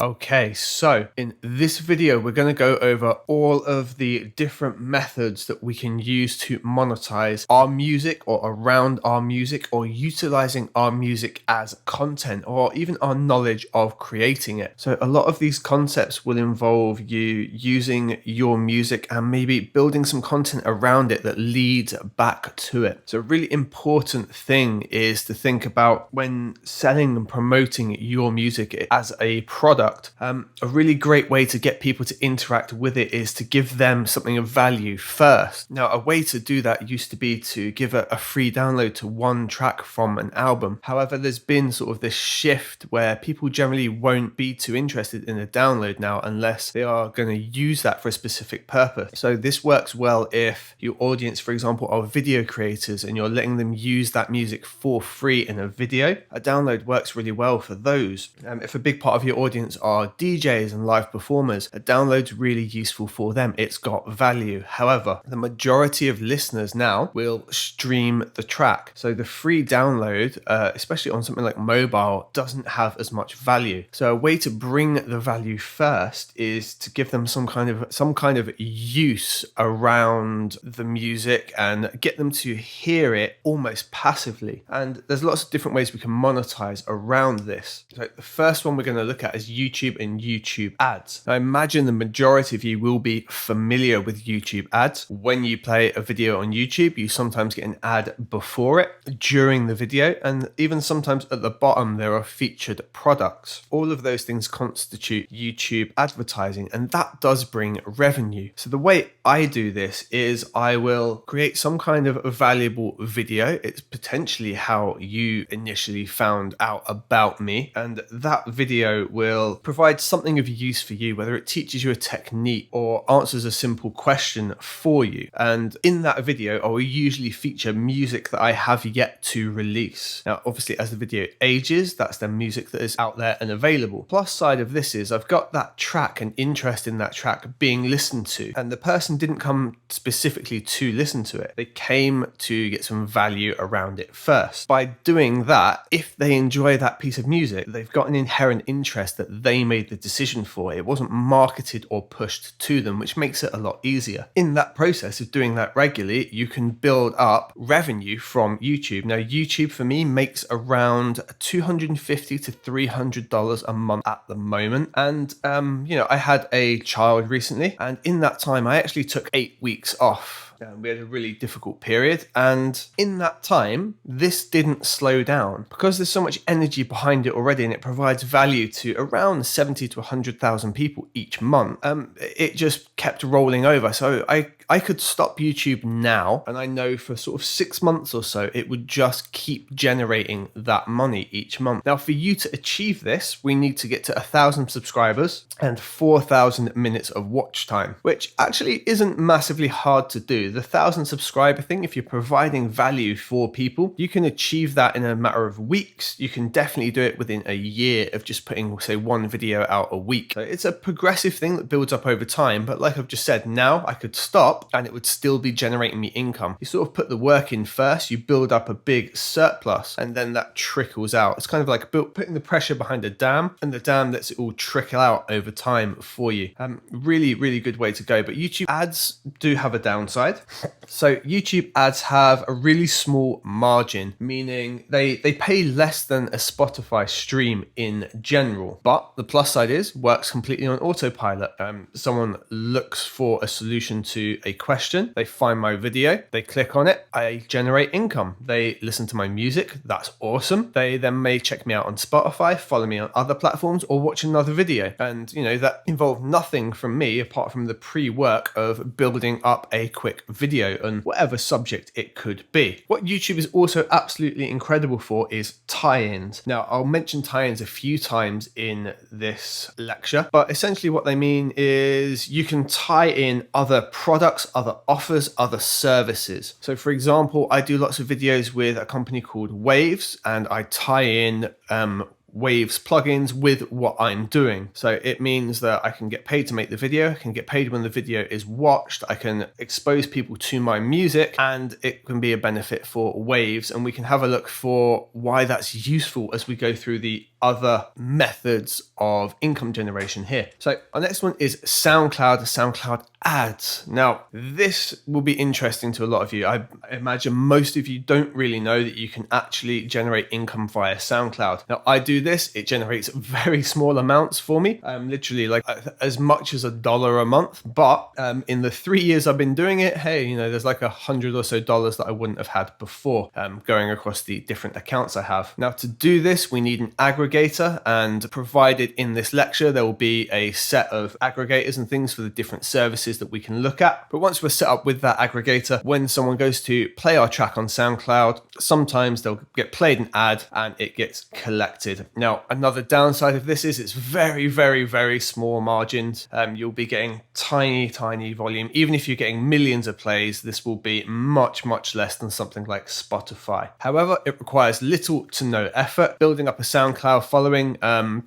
Okay, so in this video, we're going to go over all of the different methods that we can use to monetize our music or around our music or utilizing our music as content or even our knowledge of creating it. So a lot of these concepts will involve you using your music and maybe building some content around it that leads back to it. So a really important thing is to think about when selling and promoting your music as a product. A really great way to get people to interact with it is to give them something of value first. Now, a way to do that used to be to give a free download to one track from an album. However, there's been sort of this shift where people generally won't be too interested in a download now unless they are going to use that for a specific purpose. So this works well if your audience, for example, are video creators and you're letting them use that music for free in a video. A download works really well for those. If a big part of your audience are DJs and live performers, a download's really useful for them. It's got value. However, the majority of listeners now will stream the track. So the free download, especially on something like mobile, doesn't have as much value. So a way to bring the value first is to give them some kind of use around the music and get them to hear it almost passively. And there's lots of different ways we can monetize around this. So the first one we're going to look at is YouTube and YouTube ads. Now, I imagine the majority of you will be familiar with YouTube ads. When you play a video on YouTube, you sometimes get an ad before it, during the video, and even sometimes at the bottom there are featured products. All of those things constitute YouTube advertising, and that does bring revenue. So the way I do this is I will create some kind of a valuable video. It's potentially how you initially found out about me, and that video will provide something of use for you, whether it teaches you a technique or answers a simple question for you. And in that video, I will usually feature music that I have yet to release. Now, obviously, as the video ages, that's the music that is out there and available. Plus side of this is I've got that track and interest in that track being listened to, and the person didn't come specifically to listen to it. They came to get some value around it first. By doing that, if they enjoy that piece of music, they've got an inherent interest that they made the decision for. It wasn't marketed or pushed to them, which makes it a lot easier. In that process of doing that regularly, you can build up revenue from YouTube. Now, YouTube for me makes around $250 to $300 a month at the moment. And, I had a child recently, and in that time, I actually took 8 weeks off. We had a really difficult period, and in that time, this didn't slow down because there's so much energy behind it already, and it provides value to around 70 to 100,000 people each month. It just kept rolling over. So I could stop YouTube now, and I know for sort of 6 months or so, it would just keep generating that money each month. Now, for you to achieve this, we need to get to 1,000 subscribers and 4,000 minutes of watch time, which actually isn't massively hard to do. The 1,000 subscriber thing, if you're providing value for people, you can achieve that in a matter of weeks. You can definitely do it within a year of just putting, say, one video out a week. So it's a progressive thing that builds up over time. But like I've just said, now I could stop and it would still be generating me income. You sort of put the work in first, you build up a big surplus, and then that trickles out. It's kind of like putting the pressure behind a dam, and the dam lets it all trickle out over time for you. Really, really good way to go. But YouTube ads do have a downside. So YouTube ads have a really small margin, meaning they pay less than a Spotify stream in general. But the plus side is works completely on autopilot. Someone looks for a solution to a question, they find my video, they click on it, I generate income. They listen to my music, that's awesome. They then may check me out on Spotify, follow me on other platforms, or watch another video. And that involved nothing from me apart from the pre-work of building up a quick video on whatever subject it could be. What YouTube is also absolutely incredible for is tie-ins. Now, I'll mention tie-ins a few times in this lecture, but essentially what they mean is you can tie in other products, other offers, other services. So for example, I do lots of videos with a company called Waves, and I tie in Waves plugins with what I'm doing. So it means that I can get paid to make the video, I can get paid when the video is watched, I can expose people to my music, and it can be a benefit for Waves. And we can have a look for why that's useful as we go through the other methods of income generation here. So our next one is SOUNDCLOUD-ADS. Now, this will be interesting to a lot of you. I imagine most of you don't really know that you can actually generate income via SoundCloud. Now, I do this. It generates very small amounts for me, literally like as much as $1 a month. But in the 3 years I've been doing it, hey, you know, there's like $100 or so that I wouldn't have had before going across the different accounts I have. Now, to do this, we need an aggregator, and provided in this lecture, there will be a set of aggregators and things for the different services that we can look at. But once we're set up with that aggregator, when someone goes to play our track on SoundCloud, sometimes they'll get played an ad and it gets collected. Now, another downside of this is it's very, very, very small margins. You'll be getting tiny volume. Even if you're getting millions of plays, this will be much less than something like Spotify. However, it requires little to no effort. Building up a SoundCloud following,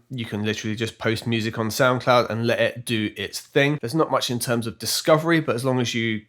you can literally just post music on SoundCloud and let it do its thing. There's not much in terms of discovery, but as long as you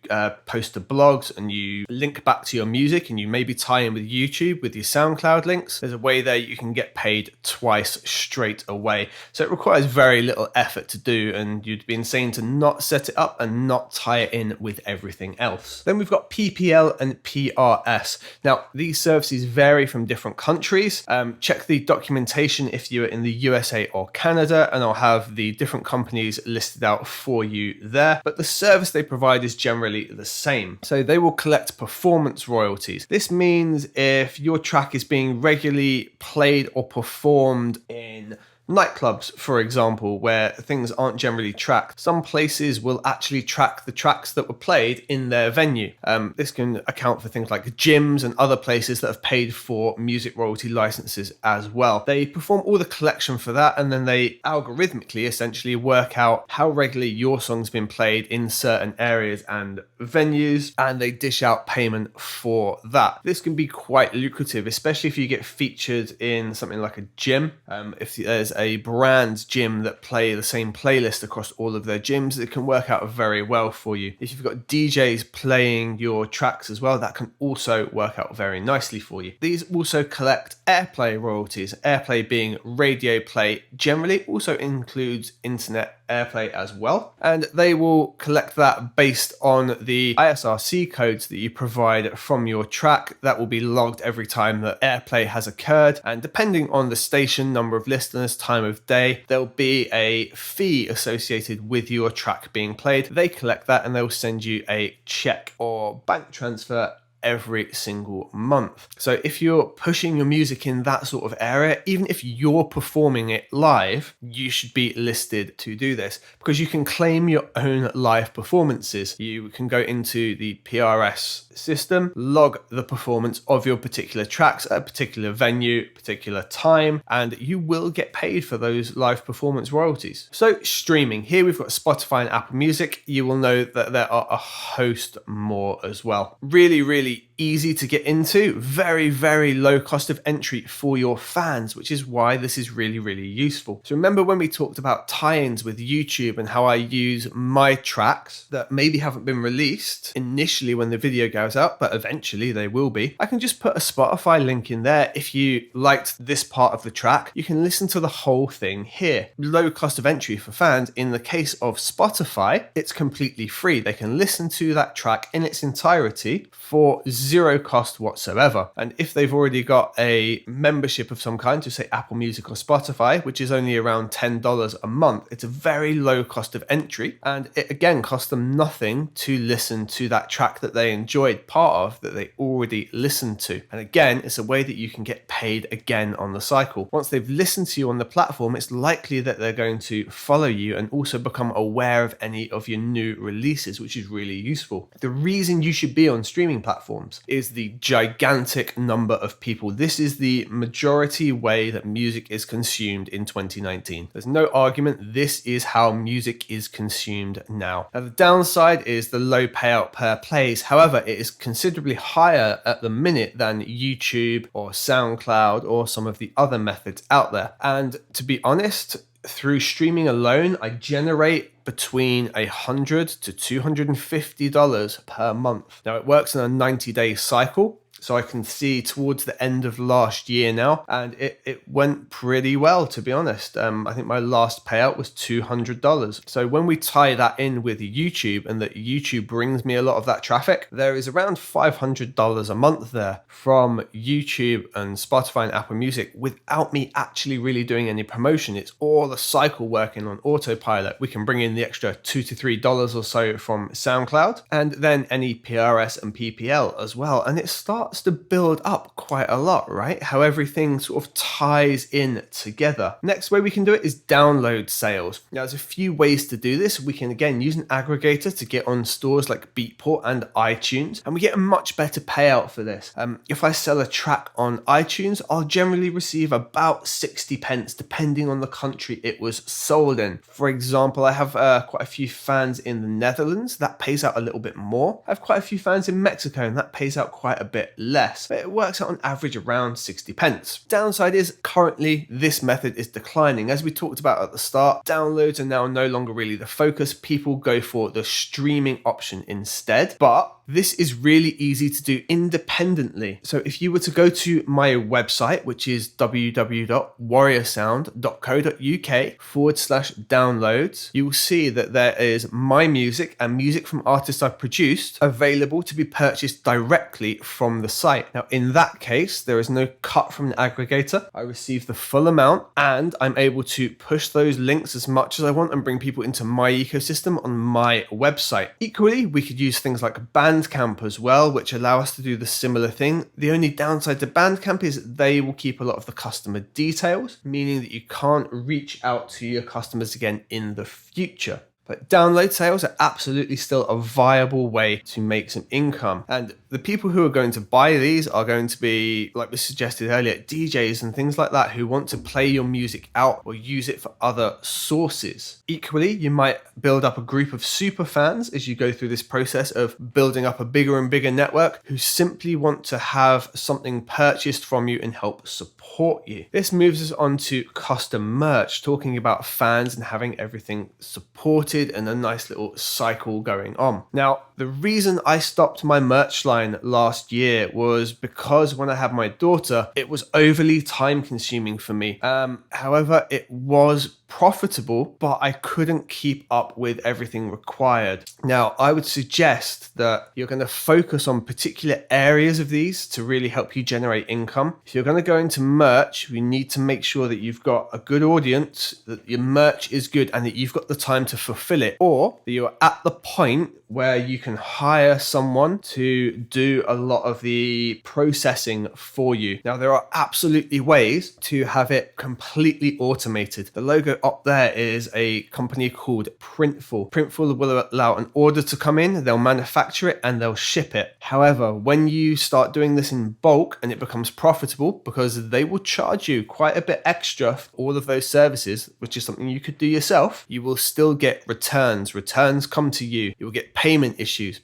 post to blogs and you link back to your music and you maybe tie in with YouTube with your SoundCloud links, there's a way there you can get paid twice straight away. So it requires very little effort to do, and you'd be insane to not set it up and not tie it in with everything else. Then we've got PPL and PRS. Now, these services vary from different countries. Check the documentation if you're in the USA or Canada, and I'll have the different companies listed out for you there. But the service they provide is generally the same. So they will collect performance royalties. This means if your track is being regularly played or performed in nightclubs, for example, where things aren't generally tracked, some places will actually track the tracks that were played in their venue. This can account for things like gyms and other places that have paid for music royalty licenses as well. They perform all the collection for that, and then they algorithmically essentially work out how regularly your song's been played in certain areas and venues, and they dish out payment for that. This can be quite lucrative, especially if you get featured in something like a gym. If there's a brand gym that play the same playlist across all of their gyms, it can work out very well for you. If you've got DJs playing your tracks as well, that can also work out very nicely for you. These also collect airplay royalties. Airplay being radio play generally, also includes internet airplay as well, and they will collect that based on the ISRC codes that you provide from your track. That will be logged every time that airplay has occurred, and depending on the station, number of listeners, time of day, there'll be a fee associated with your track being played. They collect that and they'll send you a check or bank transfer every single month. So if you're pushing your music in that sort of area, even if you're performing it live, you should be listed to do this, because you can claim your own live performances. You can go into the PRS system, log the performance of your particular tracks at a particular venue, particular time, and you will get paid for those live performance royalties. So streaming, here we've got Spotify and Apple Music. You will know that there are a host more as well. Really easy to get into, very low cost of entry for your fans, which is why this is really useful. So remember when we talked about tie-ins with YouTube and how I use my tracks that maybe haven't been released initially when the video goes out, but eventually they will be. I can just put a Spotify link in there. If you liked this part of the track, you can listen to the whole thing here. Low cost of entry for fans. In the case of Spotify, it's completely free. They can listen to that track in its entirety for zero cost whatsoever. And if they've already got a membership of some kind to say Apple Music or Spotify, which is only around $10 a month, it's a very low cost of entry, and it again costs them nothing to listen to that track that they enjoyed part of, that they already listened to. And again, it's a way that you can get paid again on the cycle. Once they've listened to you on the platform, it's likely that they're going to follow you and also become aware of any of your new releases, which is really useful. The reason you should be on streaming platforms is the gigantic number of people. This is the majority way that music is consumed in 2019. There's no argument. This is how music is consumed now. Now, the downside is the low payout per plays. However, it is considerably higher at the minute than YouTube or SoundCloud or some of the other methods out there. And to be honest, through streaming alone, I generate between $100 to $250 per month. Now, it works on a 90-day cycle. So I can see towards the end of last year now, and it went pretty well, to be honest. I think my last payout was $200. So when we tie that in with YouTube, and that YouTube brings me a lot of that traffic, there is around $500 a month there from YouTube and Spotify and Apple Music without me actually really doing any promotion. It's all the cycle working on autopilot. We can bring in the extra $2 to $3 or so from SoundCloud, and then any PRS and PPL as well. And it starts to build up quite a lot, right? How everything sort of ties in together. Next way we can do it is download sales. Now, there's a few ways to do this. We can again use an aggregator to get on stores like Beatport and iTunes, and we get a much better payout for this. If I sell a track on iTunes, I'll generally receive about 60 pence depending on the country it was sold in. For example, I have quite a few fans in the Netherlands. That pays out a little bit more. I have quite a few fans in Mexico, and that pays out quite a bit less, but it works out on average around 60 pence. Downside is currently this method is declining. As we talked about at the start, downloads are now no longer really the focus. People go for the streaming option instead, but this is really easy to do independently. So if you were to go to my website, which is www.warriorsound.co.uk/downloads, you will see that there is my music and music from artists I've produced available to be purchased directly from the site. Now, in that case, there is no cut from the aggregator. I receive the full amount, and I'm able to push those links as much as I want and bring people into my ecosystem on my website. Equally, we could use things like Bandcamp as well, which allow us to do the similar thing. The only downside to Bandcamp is they will keep a lot of the customer details, meaning that you can't reach out to your customers again in the future. But download sales are absolutely still a viable way to make some income. And the people who are going to buy these are going to be, like we suggested earlier, DJs and things like that who want to play your music out or use it for other sources. Equally, you might build up a group of super fans as you go through this process of building up a bigger and bigger network who simply want to have something purchased from you and help support you. This moves us on to custom merch, talking about fans and having everything supported and a nice little cycle going on. Now, the reason I stopped my merch line last year was because when I had my daughter, it was overly time consuming for me. However, it was profitable, but I couldn't keep up with everything required. Now, I would suggest that you're going to focus on particular areas of these to really help you generate income. If you're going to go into merch, we need to make sure that you've got a good audience, that your merch is good, and that you've got the time to fulfill it, or that you're at the point where you can hire someone to do a lot of the processing for you. Now, there are absolutely ways to have it completely automated. The logo up there is a company called Printful. Printful will allow an order to come in, they'll manufacture it, and they'll ship it. However, when you start doing this in bulk and it becomes profitable, because they will charge you quite a bit extra for all of those services, which is something you could do yourself, you will still get returns. Returns come to you. You will get payment issues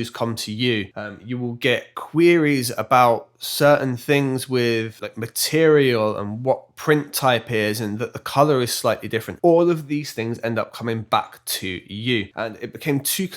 come to you. You will get queries about certain things with like material and what print type is and that the color is slightly different. All of these things end up coming back to you, and it became too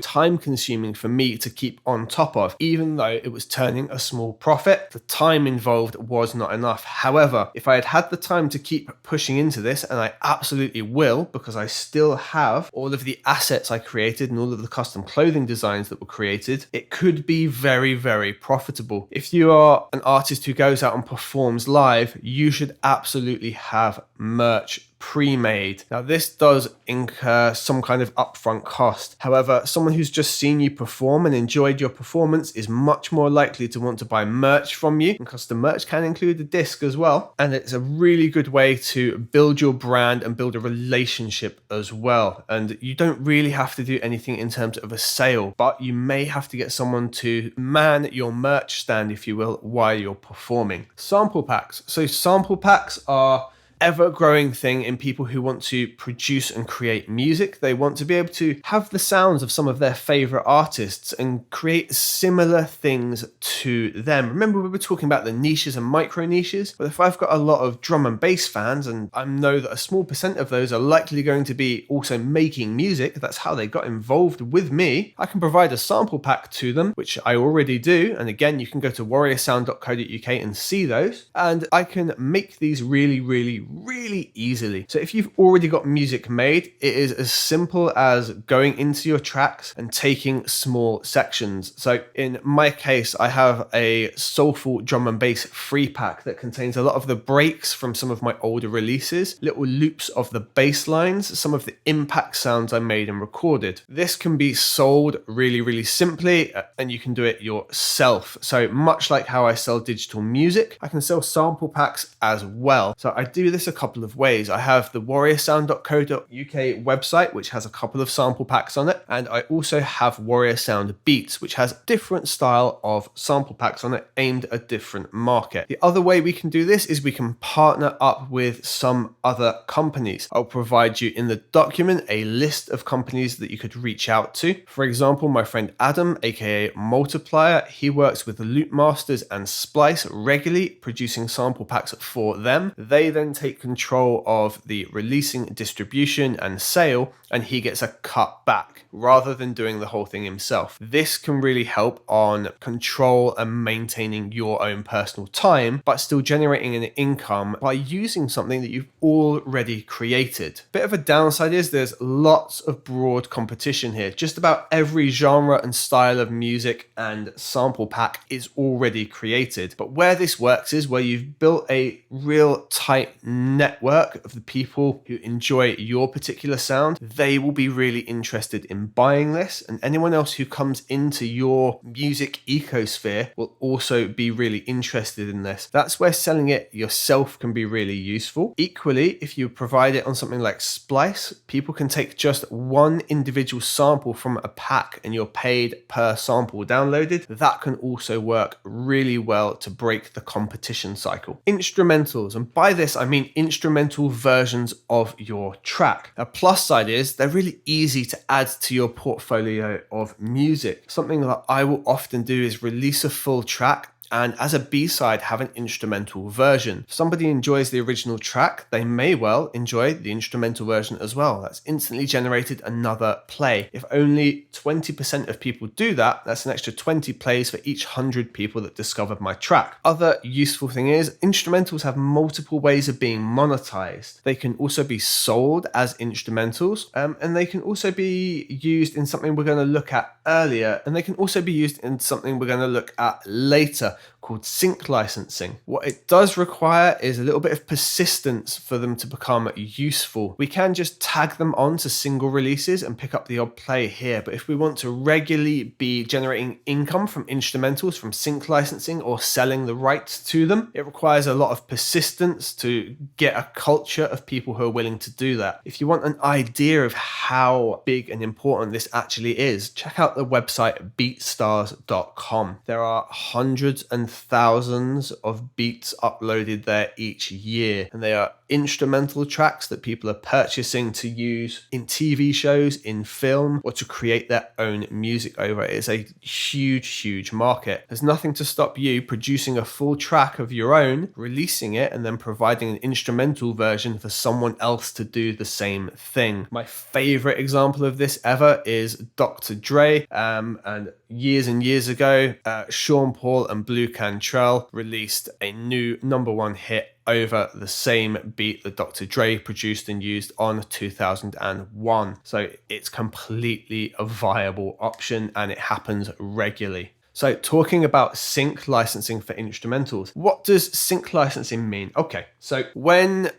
time consuming for me to keep on top of. Even though it was turning a small profit, the time involved was not enough. However, if I had had the time to keep pushing into this, and I absolutely will, because I still have all of the assets I created and all of the custom clothing designs that were created, it could be very, very profitable. If you are an artist who goes out and performs live, you should absolutely have merch pre-made. Now, this does incur some kind of upfront cost. However, someone who's just seen you perform and enjoyed your performance is much more likely to want to buy merch from you, and custom merch can include a disc as well. And it's a really good way to build your brand and build a relationship as well. And you don't really have to do anything in terms of a sale, but you may have to get someone to man your merch stand, if you will, while you're performing. Sample packs. So sample packs are ever-growing thing in people who want to produce and create music. They want to be able to have the sounds of some of their favorite artists and create similar things to them. Remember, we were talking about the niches and micro niches? But if I've got a lot of drum and bass fans, and I know that a small percent of those are likely going to be also making music, that's how they got involved with me, I can provide a sample pack to them, which I already do. And again, you can go to warriorsound.co.uk and see those. And I can make these really easily. So if you've already got music made, it is as simple as going into your tracks and taking small sections. So in my case, I have a soulful drum and bass free pack that contains a lot of the breaks from some of my older releases, little loops of the bass lines, some of the impact sounds I made and recorded. This can be sold really simply, and you can do it yourself. So much like how I sell digital music, I can sell sample packs as well. So I do this a couple of ways. I have the warriorsound.co.uk website, which has a couple of sample packs on it. And I also have Warrior Sound Beats, which has different style of sample packs on it aimed at a different market. The other way we can do this is we can partner up with some other companies. I'll provide you in the document a list of companies that you could reach out to. For example, my friend Adam, aka Multiplier, he works with Loop Masters and Splice regularly, producing sample packs for them. They then take control of the releasing, distribution and sale, and he gets a cut back rather than doing the whole thing himself. This can really help on control and maintaining your own personal time, but still generating an income by using something that you've already created. Bit of a downside is there's lots of broad competition here. Just about every genre and style of music and sample pack is already created. But where this works is where you've built a real tight network of the people who enjoy your particular sound. They will be really interested in buying this, and anyone else who comes into your music ecosphere will also be really interested in this. That's where selling it yourself can be really useful. Equally, if you provide it on something like Splice, people can take just one individual sample from a pack and you're paid per sample downloaded. That can also work really well to break the competition cycle. Instrumentals, and by this I mean instrumental versions of your track. A plus side is they're really easy to add to your portfolio of music. Something that I will often do is release a full track and as a B-side have an instrumental version. If somebody enjoys the original track, they may well enjoy the instrumental version as well. That's instantly generated another play. If only 20% of people do that, that's an extra 20 plays for each 100 people that discovered my track. Other useful thing is instrumentals have multiple ways of being monetized. They can also be sold as instrumentals, and they can also be used in something we're going to look at earlier, and they can also be used in something we're going to look at later, called sync licensing. What it does require is a little bit of persistence for them to become useful. We can just tag them on to single releases and pick up the odd play here, but if we want to regularly be generating income from instrumentals, from sync licensing or selling the rights to them, it requires a lot of persistence to get a culture of people who are willing to do that. If you want an idea of how big and important this actually is, check out the website beatstars.com. There are hundreds and thousands of beats uploaded there each year, and they are instrumental tracks that people are purchasing to use in TV shows, in film, or to create their own music over. It is a huge market. There's nothing to stop you producing a full track of your own, releasing it, and then providing an instrumental version for someone else to do the same thing. My favorite example of this ever is Dr. Dre, and years ago, Sean Paul and Blue Cantrell released a new #1 hit over the same beat that Dr. Dre produced and used on 2001. So it's completely a viable option, and it happens regularly. So talking about sync licensing for instrumentals, what does sync licensing mean? Okay, so when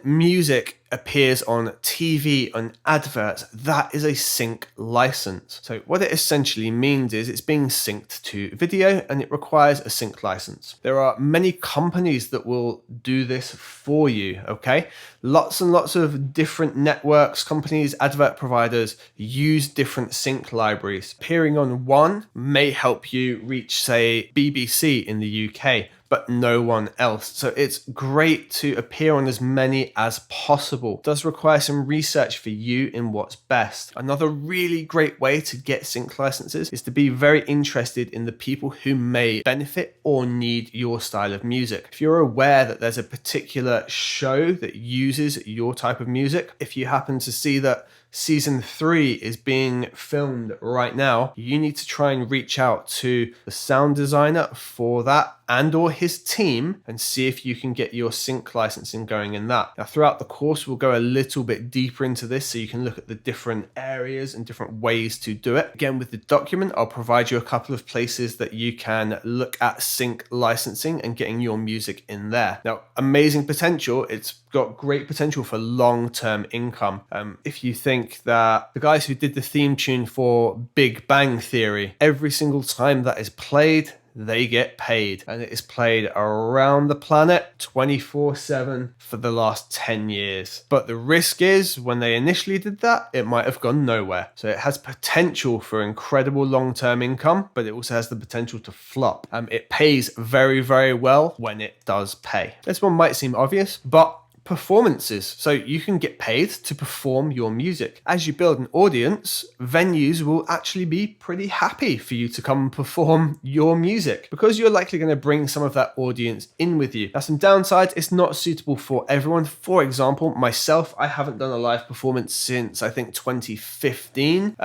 music appears on TV, on adverts, that is a sync license. So what it essentially means is it's being synced to video and it requires a sync license. There are many companies that will do this for you, okay? Lots and lots of different networks, companies, advert providers use different sync libraries. Appearing on one may help you reach, say, BBC in the UK, but no one else. So it's great to appear on as many as possible. It does require some research for you in what's best. Another really great way to get sync licenses is to be very interested in the people who may benefit or need your style of music. If you're aware that there's a particular show that uses your type of music, if you happen to see that Season 3 is being filmed right now, you need to try and reach out to the sound designer for that and or his team and see if you can get your sync licensing going in that. Now, throughout the course, we'll go a little bit deeper into this so you can look at the different areas and different ways to do it. Again, with the document, I'll provide you a couple of places that you can look at sync licensing and getting your music in there. Now, amazing potential. It's got great potential for long-term income. If you think that the guys who did the theme tune for Big Bang Theory, every single time that is played, they get paid, and it is played around the planet 24/7 for the last 10 years. But the risk is when they initially did that, it might have gone nowhere. So it has potential for incredible long-term income, but it also has the potential to flop. It pays very, very well when it does pay. This one might seem obvious, but performances. So you can get paid to perform your music. As you build an audience, venues will actually be pretty happy for you to come and perform your music because you're likely going to bring some of that audience in with you. Now, some downsides, it's not suitable for everyone. For example, myself, I haven't done a live performance since I think 2015.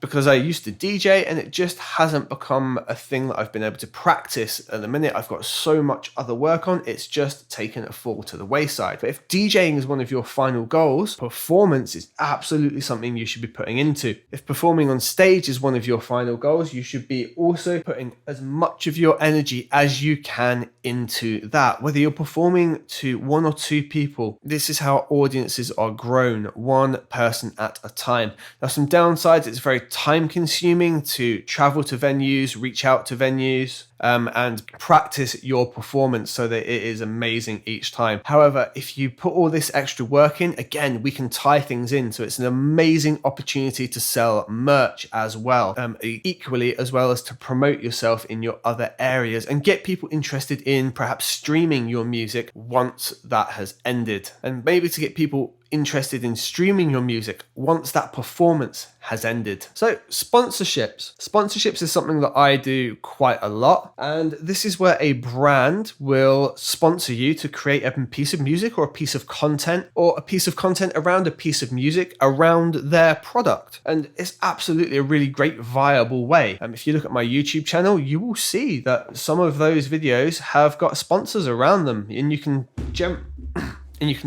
Because I used to DJ and it just hasn't become a thing that I've been able to practice at the minute. I've got so much other work on, it's just taken a fall to the wayside. But if DJing is one of your final goals, performance is absolutely something you should be putting into. If performing on stage is one of your final goals, you should be also putting as much of your energy as you can into that. Whether you're performing to 1 or 2 people, this is how audiences are grown, one person at a time. Now, some downsides, it's very time consuming to travel to venues, reach out to venues, and practice your performance so that it is amazing each time. However, if you put all this extra work in, again, we can tie things in. So it's an amazing opportunity to sell merch as well, equally as well as to promote yourself in your other areas and get people interested in perhaps streaming your music once that has ended, and maybe to get people interested in streaming your music once that performance has ended. So sponsorships. Sponsorships is something that I do quite a lot, and this is where a brand will sponsor you to create a piece of music or a piece of content or a piece of content around a piece of music around their product. And it's absolutely a really great viable way. If you look at my YouTube channel, you will see that some of those videos have got sponsors around them, and you can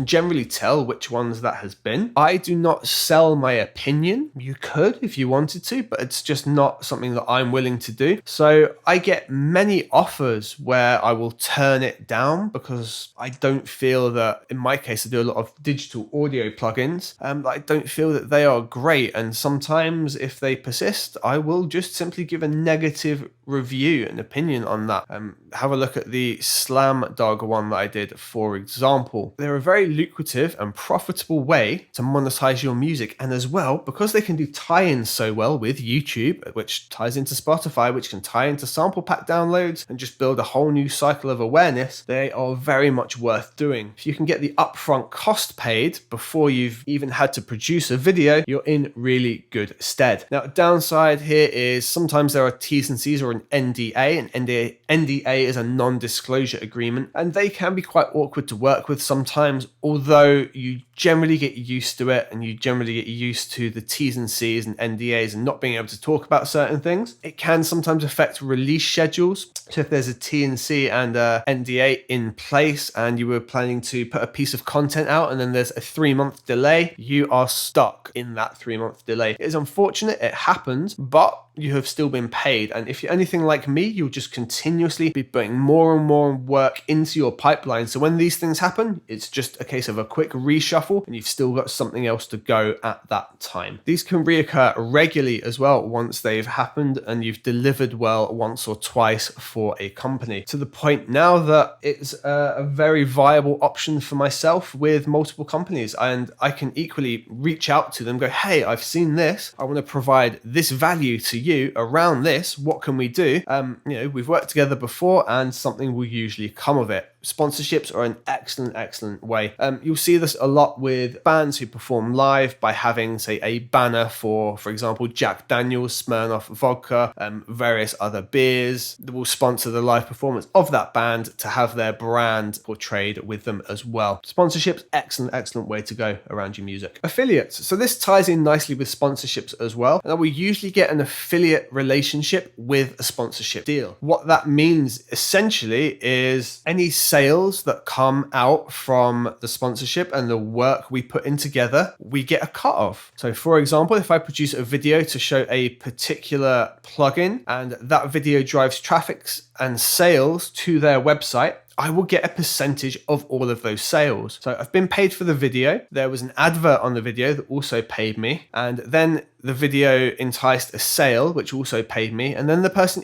generally tell which ones that has been. I do not sell my opinion. You could if you wanted to, but it's just not something that I'm willing to do. So I get many offers where I will turn it down because I don't feel that, in my case, I do a lot of digital audio plugins. I don't feel that they are great. And sometimes if they persist, I will just simply give a negative review and opinion on that. Have a look at the Slam Dog one that I did, for example. They're a very lucrative and profitable way to monetize your music, and as well, because they can do tie-ins so well with YouTube, which ties into Spotify, which can tie into sample pack downloads and just build a whole new cycle of awareness, they are very much worth doing. If you can get the upfront cost paid before you've even had to produce a video, you're in really good stead. Now, a downside here is sometimes there are T's and C's or an NDA. An NDA is a non-disclosure agreement, and they can be quite awkward to work with sometimes, although you generally get used to it and you generally get used to the T's and C's and NDAs and not being able to talk about certain things. It can sometimes affect release schedules. So if there's a T and C and a NDA in place and you were planning to put a piece of content out and then there's a 3-month delay, you are stuck in that 3-month delay. It is unfortunate, it happens, but you have still been paid. And if you're anything like me, you'll just continuously be putting more and more work into your pipeline. So when these things happen, it's just a case of a quick reshuffle and you've still got something else to go at that time. These can reoccur regularly as well once they've happened and you've delivered well once or twice for a company, to the point now that it's a very viable option for myself with multiple companies. And I can equally reach out to them, go, hey, I've seen this. I want to provide this value to you around this. What can we do? We've worked together before and something will usually come of it. Sponsorships are an excellent way. You'll see this a lot with bands who perform live by having, say, a banner for example, Jack Daniel's, Smirnoff vodka, various other beers that will sponsor the live performance of that band to have their brand portrayed with them as well. Sponsorships, excellent way to go around your music. Affiliates. So this ties in nicely with sponsorships as well. And we usually get an affiliate relationship with a sponsorship deal. What that means essentially is any sales that come out from the sponsorship and the work we put in together, we get a cut of. So for example, if I produce a video to show a particular plugin and that video drives traffic and sales to their website, I will get a percentage of all of those sales. So I've been paid for the video. There was an advert on the video that also paid me. And then the video enticed a sale, which also paid me. And then the person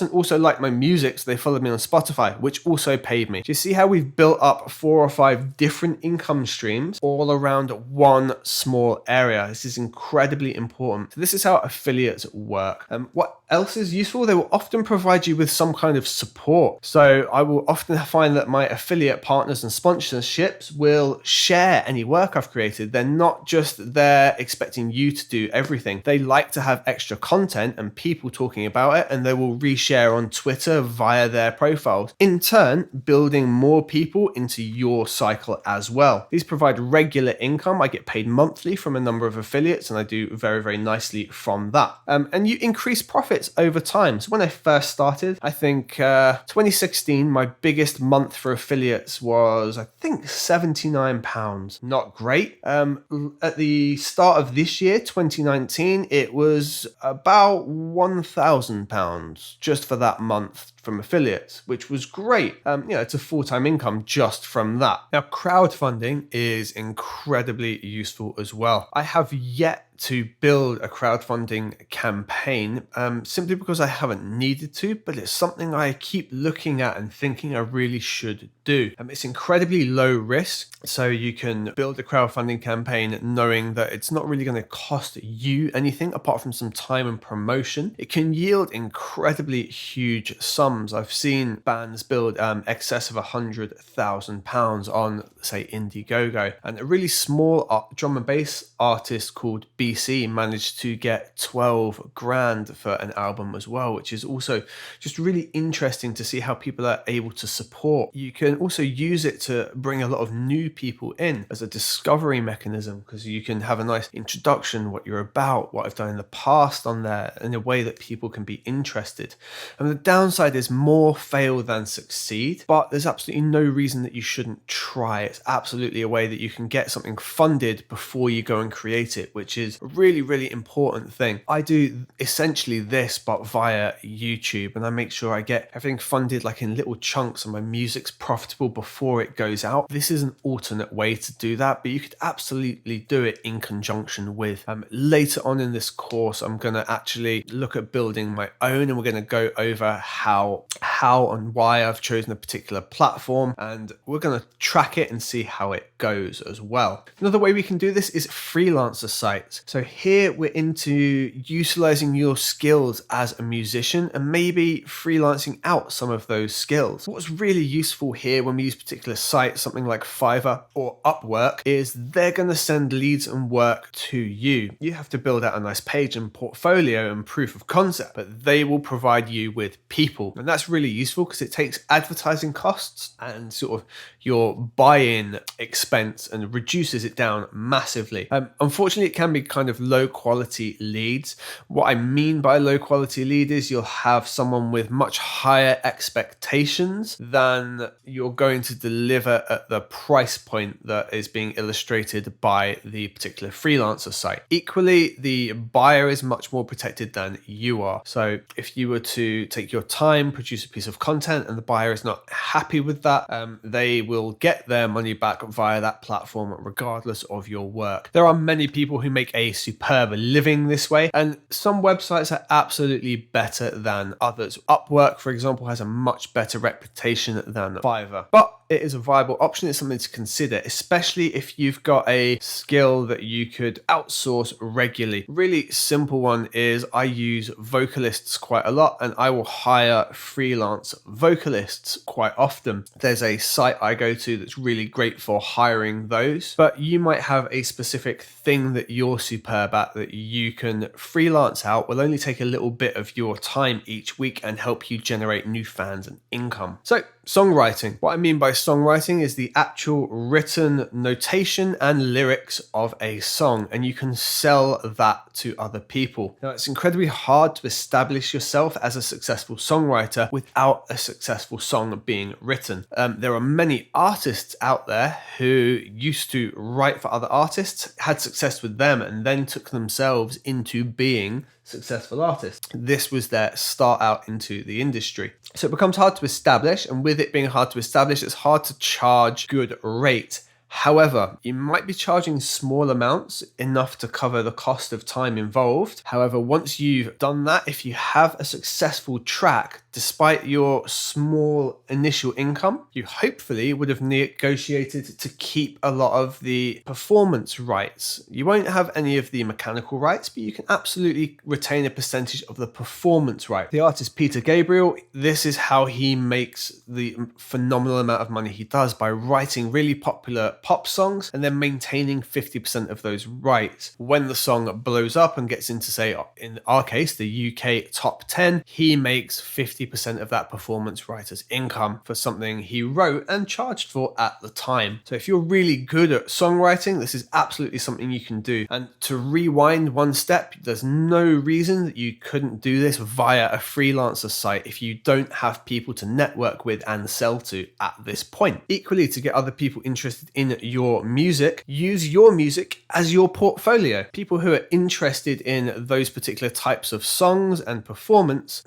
also liked my music, so they followed me on Spotify, which also paid me. Do you see how we've built up 4 or 5 different income streams all around one small area? This is incredibly important. So this is how affiliates work. What else is useful? They will often provide you with some kind of support. So I will often find that my affiliate partners and sponsorships will share any work I've created. They're not just there expecting you to do everything. They like to have extra content and people talking about it, and they will reshare on Twitter via their profiles, in turn building more people into your cycle as well. These provide regular income. I get paid monthly from a number of affiliates and I do very nicely from that. And you increase profits over time. So when I first started, I think 2016, my biggest month for affiliates was, I think, £79. Not great. At the start of this year, 2019, it was about £1,000 just for that month from affiliates, which was great. It's a full-time income just from that. Now, crowdfunding is incredibly useful as well. I have yet to build a crowdfunding campaign simply because I haven't needed to, but it's something I keep looking at and thinking I really should do. It's incredibly low risk, so you can build a crowdfunding campaign knowing that it's not really going to cost you anything apart from some time and promotion. It can yield incredibly huge sums. I've seen bands build excess of £100,000 on, say, Indiegogo, and a really small drum and bass artist called BC managed to get 12 grand for an album as well, which is also just really interesting to see how people are able to support. You can also use it to bring a lot of new people in as a discovery mechanism, because you can have a nice introduction, what you're about, what I've done in the past on there, in a way that people can be interested. And the downside is more fail than succeed, but there's absolutely no reason that you shouldn't try. It's absolutely a way that you can get something funded before you go and create it, which is a really important thing. I do essentially this, but via YouTube, and I make sure I get everything funded like in little chunks and my music's profitable before it goes out. This is an alternate way to do that, but you could absolutely do it in conjunction with. Later on in this course, I'm going to actually look at building my own, and we're going to go over how and why I've chosen a particular platform, and we're going to track it and see how it goes as well. Another way we can do this is freelancer sites. So here we're into utilizing your skills as a musician and maybe freelancing out some of those skills. What's really useful here when we use particular sites, something like Fiverr or Upwork, is they're going to send leads and work to you. You have to build out a nice page and portfolio and proof of concept, but they will provide you with people. And that's really useful because it takes advertising costs and sort of your buy-in expense and reduces it down massively. Unfortunately, it can be kind of low quality leads. What I mean by low quality lead is you'll have someone with much higher expectations than you're going to deliver at the price point that is being illustrated by the particular freelancer site. Equally, the buyer is much more protected than you are. So if you were to take your time, produce a piece of content, and the buyer is not happy with that, they will get their money back via that platform regardless of your work. There are many people who make a superb living this way, and some websites are absolutely better than others. Upwork, for example, has a much better reputation than Fiverr, but it is a viable option. It's something to consider, especially if you've got a skill that you could outsource regularly. Really simple one is I use vocalists quite a lot, and I will hire freelance vocalists quite often. There's a site I go to that's really great for hiring those, but you might have a specific thing that you're superb at that you can freelance out, will only take a little bit of your time each week and help you generate new fans and income. So songwriting. What I mean by songwriting is the actual written notation and lyrics of a song, and you can sell that to other people. Now, it's incredibly hard to establish yourself as a successful songwriter without a successful song being written. There are many artists out there who used to write for other artists, had success with them, and then took themselves into being successful artists. This was their start out into the industry. So it becomes hard to establish, and with it being hard to establish, it's hard to charge good rate. However, you might be charging small amounts, enough to cover the cost of time involved. However, once you've done that, if you have a successful track, despite your small initial income, you hopefully would have negotiated to keep a lot of the performance rights. You won't have any of the mechanical rights, but you can absolutely retain a percentage of the performance right. The artist Peter Gabriel, this is how he makes the phenomenal amount of money he does, by writing really popular pop songs and then maintaining 50% of those rights. When the song blows up and gets into, say, in our case, the UK top 10, he makes 50% of that performance writer's income for something he wrote and charged for at the time. So if you're really good at songwriting, this is absolutely something you can do. And to rewind one step, there's no reason that you couldn't do this via a freelancer site if you don't have people to network with and sell to at this point. Equally, to get other people interested in your music, use your music as your portfolio. People who are interested in those particular types of songs and performance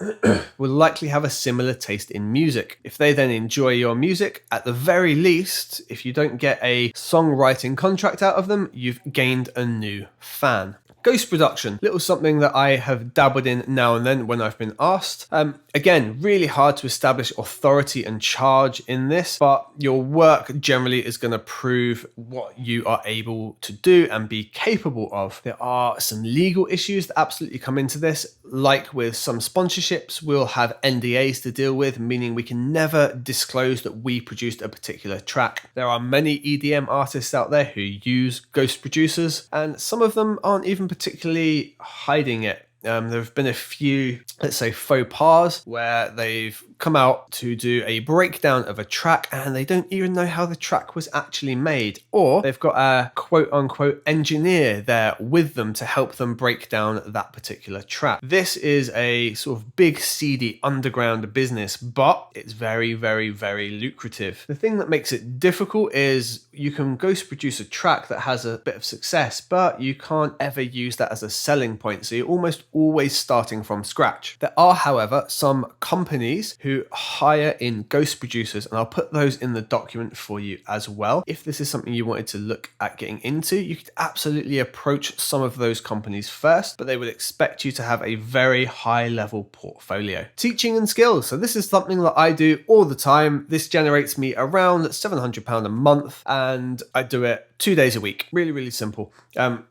will likely have a similar taste in music. If they then enjoy your music, at the very least, if you don't get a songwriting contract out of them, you've gained a new fan. Ghost production, little something that I have dabbled in now and then when I've been asked. Again, really hard to establish authority and charge in this, but your work generally is going to prove what you are able to do and be capable of. There are some legal issues that absolutely come into this. Like with some sponsorships, we'll have NDAs to deal with, meaning we can never disclose that we produced a particular track. There are many EDM artists out there who use ghost producers, and some of them aren't even particularly hiding it. There have been a few, let's say, faux pas where they've come out to do a breakdown of a track and they don't even know how the track was actually made, or they've got a quote-unquote engineer there with them to help them break down that particular track. This is a sort of big seedy underground business, but it's very, very, very lucrative. The thing that makes it difficult is you can ghost produce a track that has a bit of success, but you can't ever use that as a selling point, so you're almost always starting from scratch. There are, however, some companies who hire in ghost producers, and I'll put those in the document for you as well. If this is something you wanted to look at getting into, you could absolutely approach some of those companies first, but they would expect you to have a very high level portfolio. Teaching and skills. So this is something that I do all the time. This generates me around £700 a month, and I do it 2 days a week. Really, really simple.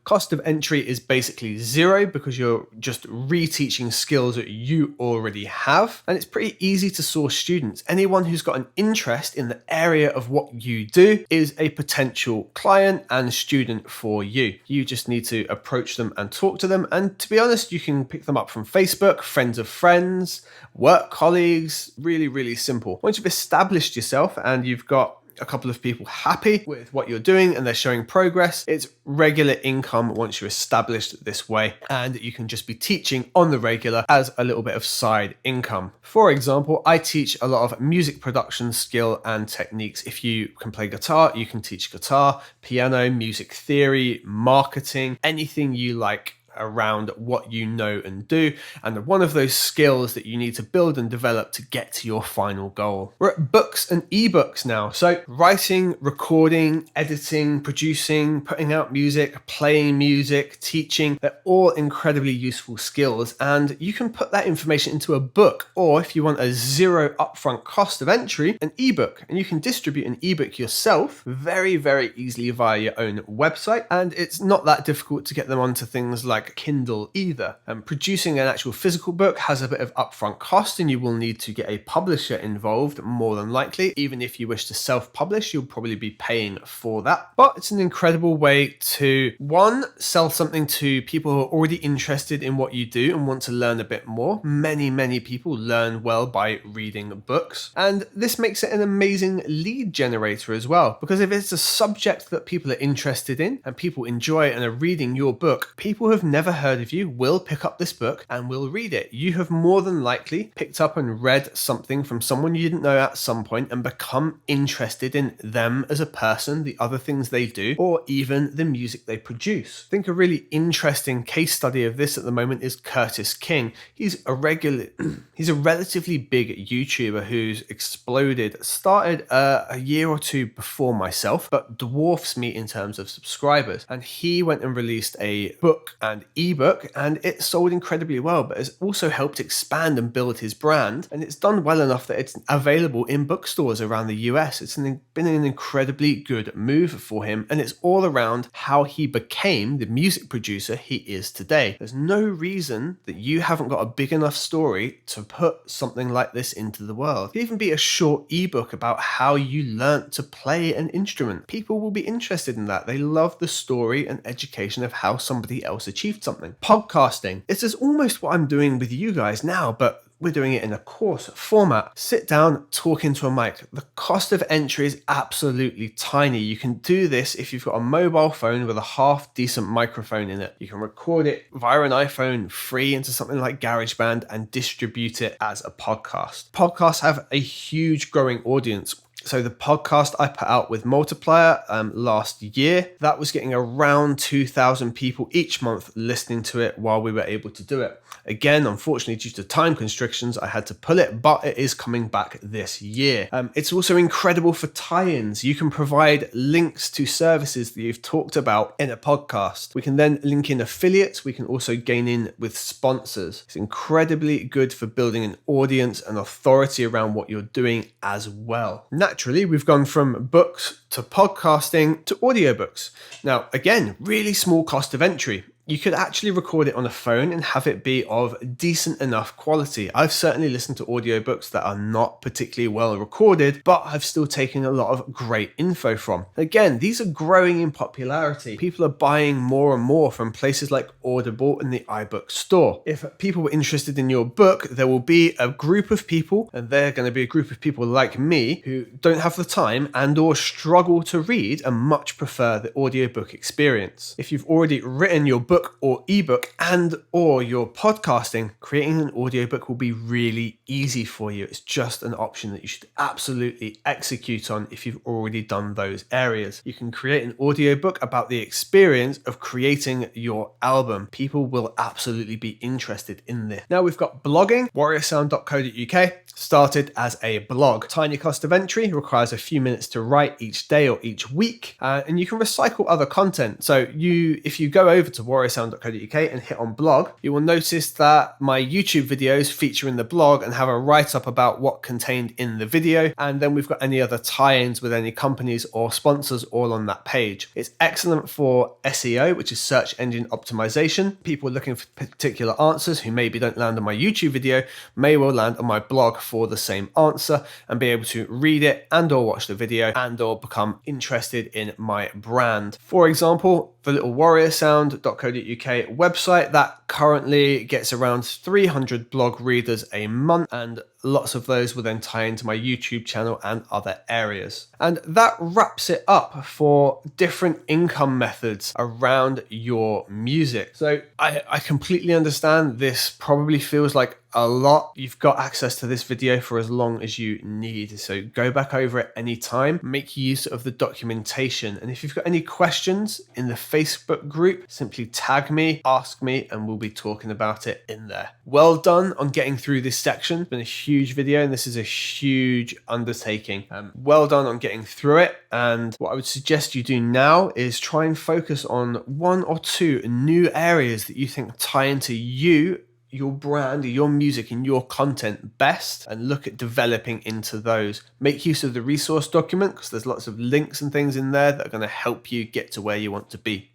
Cost of entry is basically zero because you're just reteaching skills that you already have. And it's pretty easy easy to source students. Anyone who's got an interest in the area of what you do is a potential client and student for you. You just need to approach them and talk to them. And to be honest, you can pick them up from Facebook, friends of friends, work colleagues, really, really simple. Once you've established yourself and you've got a couple of people happy with what you're doing and they're showing progress, it's regular income once you're established this way, and you can just be teaching on the regular as a little bit of side income. For example, I teach a lot of music production skill and techniques. If you can play guitar, you can teach guitar, piano, music theory, marketing, anything you like around what you know and do, and one of those skills that you need to build and develop to get to your final goal. We're at books and ebooks now. So writing, recording, editing, producing, putting out music, playing music, teaching, they're all incredibly useful skills, and you can put that information into a book, or if you want a zero upfront cost of entry, an ebook, and you can distribute an ebook yourself very, very easily via your own website, and it's not that difficult to get them onto things like Kindle either. And producing an actual physical book has a bit of upfront cost, and you will need to get a publisher involved more than likely. Even if you wish to self-publish, you'll probably be paying for that. But it's an incredible way to, one, sell something to people who are already interested in what you do and want to learn a bit more. Many people learn well by reading books. And this makes it an amazing lead generator as well, because if it's a subject that people are interested in and people enjoy and are reading your book, people who have never heard of you will pick up this book and will read it. You have more than likely picked up and read something from someone you didn't know at some point and become interested in them as a person, the other things they do, or even the music they produce. I think a really interesting case study of this at the moment is Curtis King. He's a relatively big YouTuber who's exploded, started a year or two before myself, but dwarfs me in terms of subscribers. And he went and released a book and ebook, and it sold incredibly well, but has also helped expand and build his brand, and it's done well enough that it's available in bookstores around the US. It's been an incredibly good move for him, and it's all around how he became the music producer he is today. There's no reason that you haven't got a big enough story to put something like this into the world. It could even be a short ebook about how you learnt to play an instrument. People will be interested in that. They love the story and education of how somebody else achieved something. Podcasting. This is almost what I'm doing with you guys now, but we're doing it in a course format. Sit down, talk into a mic. The cost of entry is absolutely tiny. You can do this if you've got a mobile phone with a half decent microphone in it. You can record it via an iPhone free into something like GarageBand and distribute it as a podcast. Podcasts have a huge growing audience. So the podcast I put out with Multiplier last year, that was getting around 2,000 people each month listening to it while we were able to do it. Again, unfortunately, due to time constrictions, I had to pull it, but it is coming back this year. It's also incredible for tie-ins. You can provide links to services that you've talked about in a podcast. We can then link in affiliates. We can also gain in with sponsors. It's incredibly good for building an audience and authority around what you're doing as well. Naturally, we've gone from books to podcasting to audiobooks. Now, again, really small cost of entry. You could actually record it on a phone and have it be of decent enough quality. I've certainly listened to audiobooks that are not particularly well recorded, but I've still taken a lot of great info from. Again, these are growing in popularity. People are buying more and more from places like Audible and the iBook store. If people were interested in your book, there will be a group of people, and they're going to be a group of people like me who don't have the time and or struggle to read and much prefer the audiobook experience. If you've already written your book or ebook and or your podcasting, creating an audiobook will be really easy for you. It's just an option that you should absolutely execute on if you've already done those areas. You can create an audiobook about the experience of creating your album. People will absolutely be interested in this. Now we've got blogging. warriorsound.co.uk started as a blog. Tiny cost of entry, requires a few minutes to write each day or each week, and you can recycle other content. So if you go over to warriorsound.co.uk warriorsound.co.uk and hit on blog, you will notice that my YouTube videos feature in the blog and have a write-up about what contained in the video, and then we've got any other tie-ins with any companies or sponsors all on that page. It's excellent for SEO, which is search engine optimization. People looking for particular answers who maybe don't land on my YouTube video may well land on my blog for the same answer and be able to read it and or watch the video and or become interested in my brand. For example, the little warriorsound.co.uk website that currently gets around 300 blog readers a month, and lots of those will then tie into my YouTube channel and other areas. And that wraps it up for different income methods around your music. So I completely understand this probably feels like a lot. You've got access to this video for as long as you need. So go back over it anytime, make use of the documentation. And if you've got any questions in the Facebook group, simply tag me, ask me, and we'll be talking about it in there. Well done on getting through this section. It's been a huge video and this is a huge undertaking. Well done on getting through it. And what I would suggest you do now is try and focus on one or two new areas that you think tie into you, your brand, your music and your content best, and look at developing into those. Make use of the resource document because there's lots of links and things in there that are going to help you get to where you want to be.